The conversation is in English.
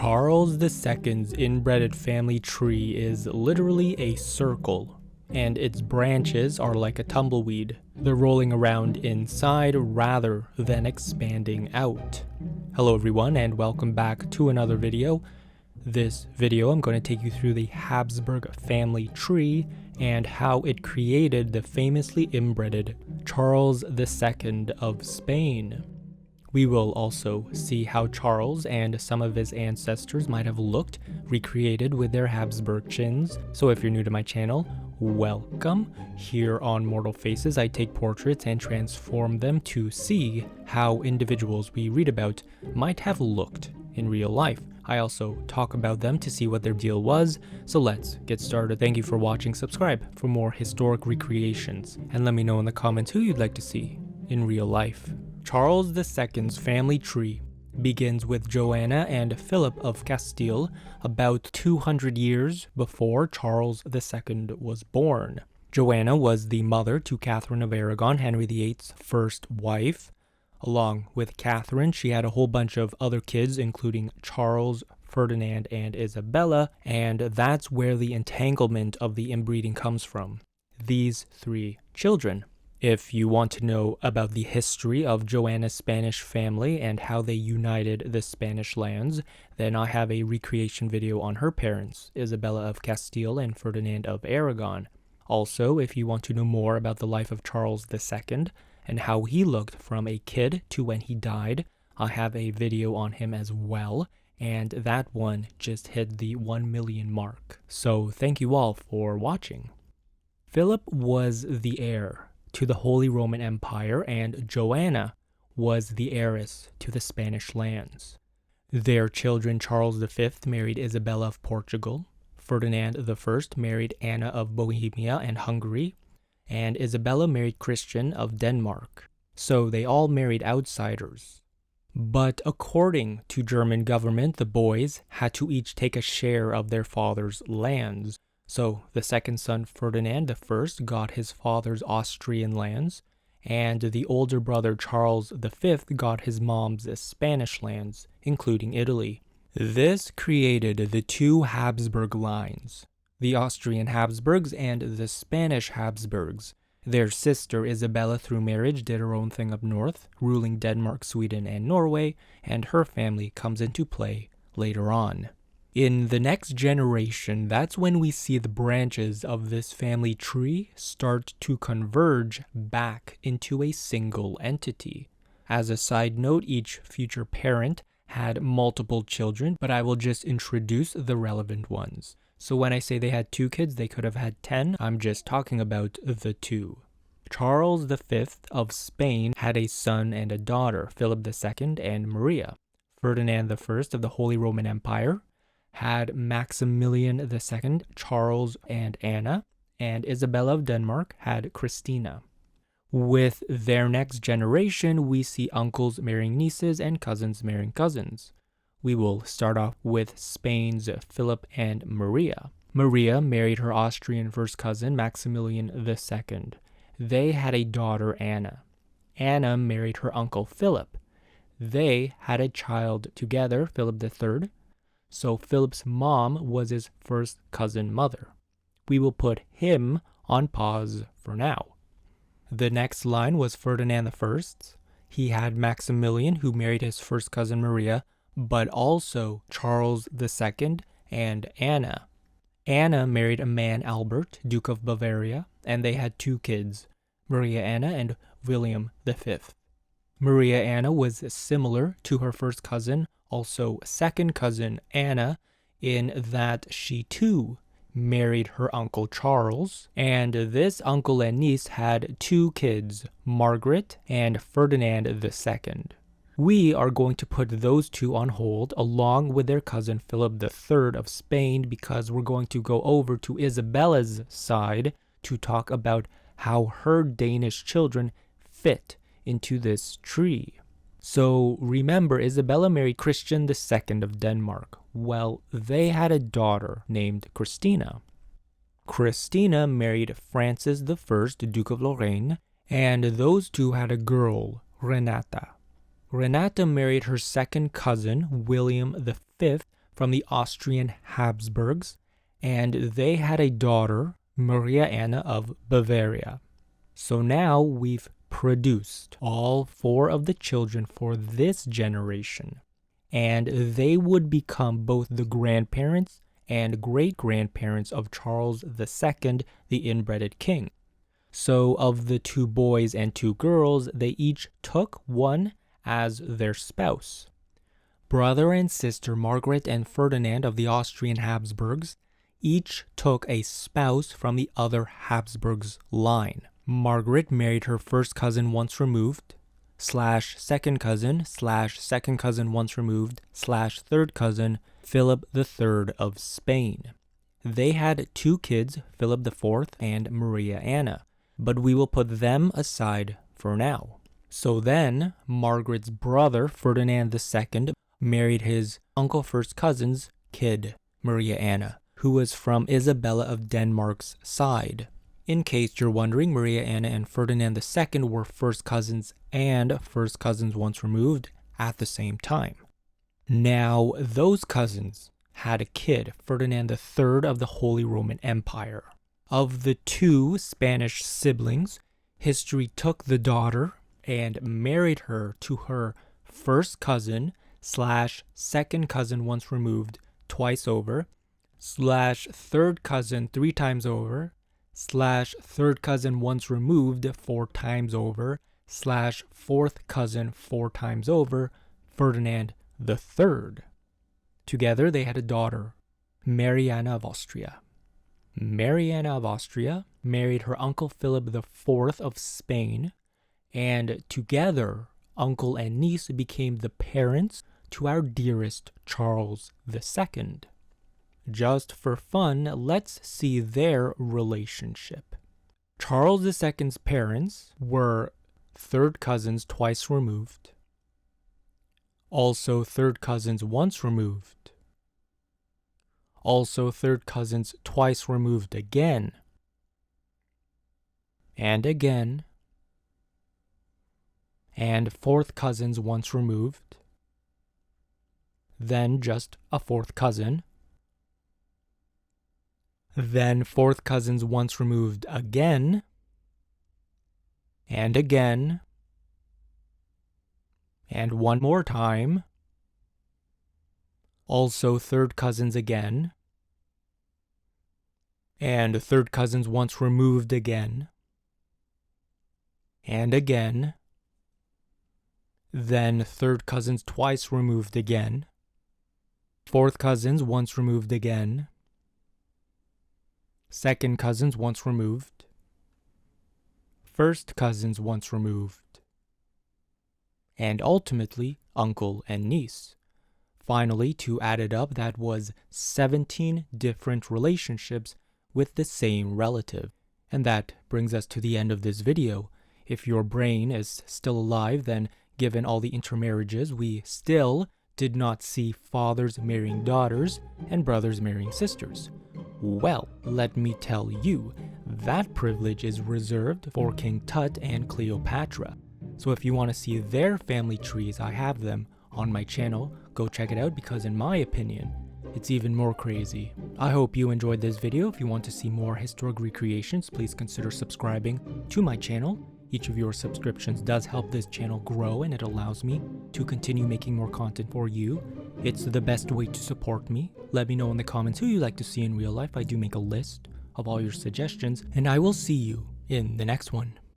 Charles II's inbred family tree is literally a circle, and its branches are like a tumbleweed. They're rolling around inside rather than expanding out. Hello everyone, and welcome back to another video. This video I'm going to take you through the Habsburg family tree and how it created the famously inbred Charles II of Spain. We will also see how Charles and some of his ancestors might have looked recreated with their Habsburg chins. So if you're new to my channel, welcome. Here on Mortal Faces, I take portraits and transform them to see how individuals we read about might have looked in real life. I also talk about them to see what their deal was, so let's get started. Thank you for watching, subscribe for more historic recreations, and let me know in the comments who you'd like to see in real life. Charles II's family tree begins with Joanna and Philip of Castile about 200 years before Charles II was born. Joanna was the mother to Catherine of Aragon, Henry VIII's first wife. Along with Catherine, she had a whole bunch of other kids, including Charles, Ferdinand, and Isabella, and that's where the entanglement of the inbreeding comes from. These three children. If you want to know about the history of Joanna's Spanish family and how they united the Spanish lands, then I have a recreation video on her parents, Isabella of Castile and Ferdinand of Aragon. Also, if you want to know more about the life of Charles II and how he looked from a kid to when he died, I have a video on him as well, and that one just hit the 1 million mark. So thank you all for watching. Philip was the heir to the Holy Roman Empire, and Joanna was the heiress to the Spanish lands. Their children Charles V married Isabella of Portugal, Ferdinand I married Anna of Bohemia and Hungary, and Isabella married Christian of Denmark. So they all married outsiders. But according to German government, the boys had to each take a share of their father's lands. So the second son, Ferdinand I, got his father's Austrian lands, and the older brother, Charles V, got his mom's Spanish lands, including Italy. This created the two Habsburg lines, the Austrian Habsburgs and the Spanish Habsburgs. Their sister Isabella, through marriage, did her own thing up north, ruling Denmark, Sweden, and Norway, and her family comes into play later on. In the next generation, that's when we see the branches of this family tree start to converge back into a single entity. As a side note, each future parent had multiple children, but I will just introduce the relevant ones. So when I say they had 2 kids, they could have had 10. I'm just talking about the 2. Charles V of Spain had a son and a daughter, Philip II and Maria. Ferdinand I of the Holy Roman Empire had Maximilian II, Charles, and Anna, and Isabella of Denmark had Christina. With their next generation, we see uncles marrying nieces and cousins marrying cousins. We will start off with Spain's Philip and Maria. Maria married her Austrian first cousin, Maximilian II. They had a daughter, Anna. Anna married her uncle, Philip. They had a child together, Philip III. So Philip's mom was his first cousin mother. We will put him on pause for now. The next line was Ferdinand I. He had Maximilian, who married his first cousin Maria, but also Charles II and Anna. Anna married a man, Albert, Duke of Bavaria, and they had 2 kids, Maria Anna and William V. Maria Anna was similar to her first cousin, also second cousin Anna, in that she too married her uncle Charles, and this uncle and niece had 2 kids, Margaret and Ferdinand II. We are going to put those 2 on hold along with their cousin Philip III of Spain, because we're going to go over to Isabella's side to talk about how her Danish children fit into this tree. So remember, Isabella married Christian II of Denmark. Well, they had a daughter named Christina. Christina married Francis I, Duke of Lorraine, and those 2 had a girl, Renata. Renata married her second cousin, William V, from the Austrian Habsburgs, and they had a daughter, Maria Anna of Bavaria. So now we've produced all 4 of the children for this generation, and they would become both the grandparents and great-grandparents of Charles II, the inbred king. So of the 2 boys and 2 girls, they each took one as their spouse. Brother and sister Margaret and Ferdinand of the Austrian Habsburgs each took a spouse from the other Habsburgs line. Margaret married her first cousin once removed, /second cousin, /second cousin once removed, /third cousin, Philip III of Spain. They had 2 kids, Philip IV and Maria Anna, but we will put them aside for now. So then, Margaret's brother, Ferdinand II, married his uncle first cousin's kid, Maria Anna, who was from Isabella of Denmark's side. In case you're wondering, Maria Anna and Ferdinand II were first cousins and first cousins once removed at the same time. Now, those cousins had a kid, Ferdinand III of the Holy Roman Empire. Of the 2 Spanish siblings, history took the daughter and married her to her first cousin /second cousin once removed twice over, /third cousin 3 times over, /third cousin once removed 4 times over, /fourth cousin 4 times over, Ferdinand III. Together they had a daughter, Mariana of Austria. Mariana of Austria married her uncle Philip IV of Spain, and together uncle and niece became the parents to our dearest Charles II. Just for fun, let's see their relationship. Charles II's parents were 3rd cousins twice removed, also 3rd cousins once removed, also 3rd cousins twice removed again, and again, and 4th cousins once removed, then just a 4th cousin, then 4th cousins once removed again, and again, and one more time, also 3rd cousins again, and 3rd cousins once removed again, and again, then 3rd cousins twice removed again, 4th cousins once removed again, 2nd cousins once removed, 1st cousins once removed, and ultimately uncle and niece. Finally, to add it up, that was 17 different relationships with the same relative. And that brings us to the end of this video. If your brain is still alive, then given all the intermarriages, we still did not see fathers marrying daughters and brothers marrying sisters. Well, let me tell you, that privilege is reserved for King Tut and Cleopatra. So if you want to see their family trees, I have them on my channel. Go check it out because in my opinion, it's even more crazy. I hope you enjoyed this video. If you want to see more historic recreations, please consider subscribing to my channel. Each of your subscriptions does help this channel grow and it allows me to continue making more content for you. It's the best way to support me. Let me know in the comments who you'd like to see in real life. I do make a list of all your suggestions and I will see you in the next one.